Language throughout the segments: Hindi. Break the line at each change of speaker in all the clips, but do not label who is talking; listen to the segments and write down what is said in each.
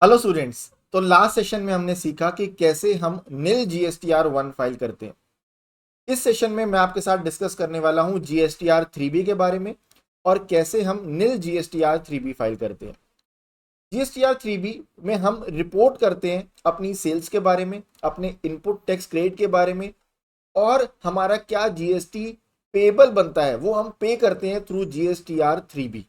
Hello students. तो लास्ट सेशन में हमने सीखा कि कैसे हम नील GSTR 1 फाइल करते हैं। इस सेशन में मैं आपके साथ डिस्कस करने वाला हूं GSTR 3B के बारे में और कैसे हम नील GSTR 3B फाइल करते हैं। GSTR 3B में हम रिपोर्ट करते हैं अपनी सेल्स के बारे में, अपने इनपुट टैक्स क्रेडिट के बारे में और हमारा क्या GST पेबल बनता है वो हम पे करते हैं थ्रू GSTR 3B।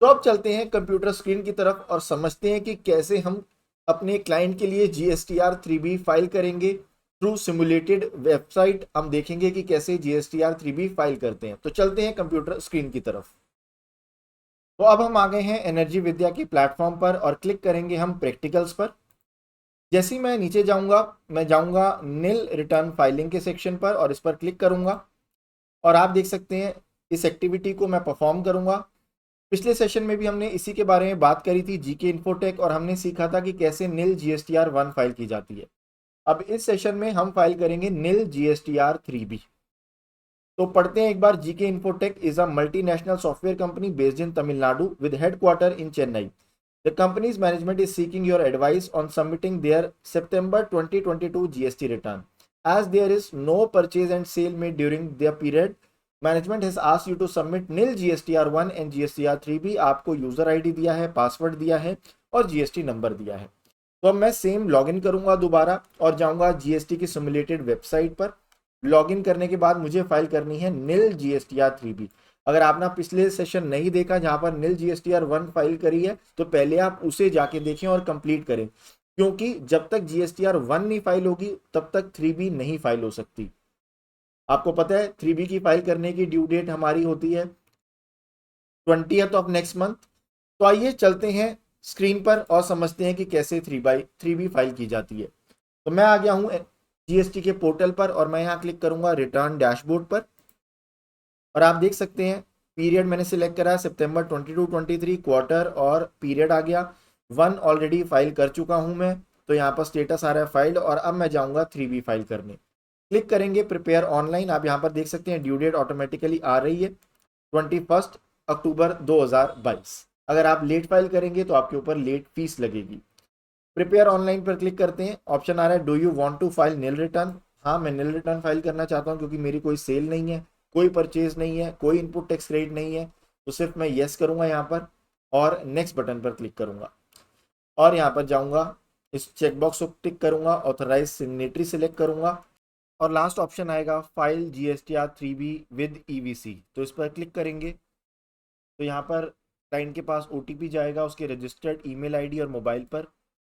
तो अब चलते हैं कंप्यूटर स्क्रीन की तरफ और समझते हैं कि कैसे हम अपने क्लाइंट के लिए GSTR 3B फाइल करेंगे थ्रू सिमुलेटेड वेबसाइट। हम देखेंगे कि कैसे GSTR 3B फाइल करते हैं। तो चलते हैं कंप्यूटर स्क्रीन की तरफ। तो अब हम आ गए हैं एनर्जी विद्या के प्लेटफॉर्म पर और क्लिक करेंगे हम प्रैक्टिकल्स पर। जैसे ही मैं नीचे जाऊंगा मैं जाऊंगा नील रिटर्न फाइलिंग के सेक्शन पर और इस पर क्लिक करूंगा और आप देख सकते हैं इस एक्टिविटी को मैं परफॉर्म करूंगा। पिछले सेशन में भी हमने इसी के बारे में बात करी थी, जीके इन्फोटेक, और हमने सीखा था कि कैसे नील GSTR 1 फाइल की जाती है। अब इस सेशन में हम फाइल करेंगे नील GSTR 3B। तो पढ़ते हैं एक बार। GK infotech is a multinational software company based in Tamil Nadu with headquarter in Chennai. The company's management is seeking your advice on submitting their September 2022 GST return. As there is no purchase and sale made during the period, management has asked you to submit nil GSTR 1 and GSTR 3B। आपको यूजर आईडी दिया है, पासवर्ड दिया है और जीएसटी नंबर दिया है। तो अब मैं सेम लॉगिन करूंगा दोबारा और जाऊंगा जीएसटी की सिमुलेटेड वेबसाइट पर। लॉगिन करने के बाद मुझे फाइल करनी है नील GSTR 3B। अगर आपने पिछले सेशन नहीं देखा जहां पर नील GSTR 1 फाइल करी है तो पहले आप उसे जाके देखें और कंप्लीट करें, क्योंकि जब तक GSTR 1 नहीं फाइल होगी तब तक 3B नहीं फाइल हो सकती। आपको पता है 3B की फाइल करने की ड्यू डेट हमारी होती है 20th ऑफ नेक्स्ट मंथ। तो आइए चलते हैं स्क्रीन पर और समझते हैं कि कैसे 3B फाइल की जाती है। तो मैं आ गया हूं जीएसटी के पोर्टल पर और मैं यहाँ क्लिक करूंगा रिटर्न डैशबोर्ड पर और आप देख सकते हैं पीरियड मैंने सिलेक्ट करा है सितंबर 22-23, क्वार्टर और पीरियड आ गया। 1 ऑलरेडी फाइल कर चुका हूं मैं, तो यहाँ पर स्टेटस आ रहा है फाइल और अब मैं जाऊंगा 3B फाइल करने। क्लिक करेंगे प्रिपेयर ऑनलाइन। आप यहाँ पर देख सकते हैं ड्यू डेट ऑटोमेटिकली आ रही है 21 अक्टूबर 2022। अगर आप लेट फाइल करेंगे तो आपके ऊपर लेट फीस लगेगी। प्रिपेयर ऑनलाइन पर क्लिक करते हैं, ऑप्शन आ रहा है do you want to file nil return. हाँ, मैं नील रिटर्न फाइल करना चाहता हूँ क्योंकि मेरी कोई सेल नहीं है, कोई परचेज नहीं है, कोई इनपुट टैक्स क्रेडिट नहीं है। तो सिर्फ मैं येस करूंगा यहाँ पर और नेक्स्ट बटन पर क्लिक करूंगा और यहाँ पर जाऊंगा, इस चेकबॉक्स को टिक करूंगा, ऑथराइज सिग्नेटरी सिलेक्ट करूंगा और लास्ट ऑप्शन आएगा file GSTR 3B with EVC। तो इस पर क्लिक करेंगे तो यहाँ पर क्लाइंट के पास OTP जाएगा उसके रजिस्टर्ड ईमेल आईडी और मोबाइल पर।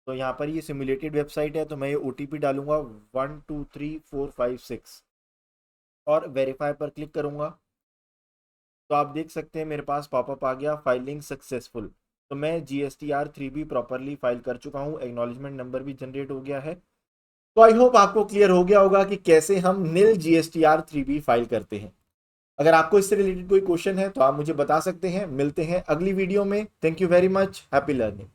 तो यहाँ पर ये सिमुलेटेड वेबसाइट है तो मैं ये OTP डालूंगा 123456 और वेरीफाई पर क्लिक करूंगा। तो आप देख सकते हैं मेरे पास पॉपअप आ गया फाइलिंग सक्सेसफुल। तो मैं GSTR 3B प्रॉपरली फाइल कर चुका हूँ, एक्नॉलेजमेंट नंबर भी जनरेट हो गया है। तो आई होप आपको क्लियर हो गया होगा कि कैसे हम नील GSTR 3B फाइल करते हैं। अगर आपको इससे रिलेटेड कोई क्वेश्चन है तो आप मुझे बता सकते हैं। मिलते हैं अगली वीडियो में। Thank you very much. Happy learning.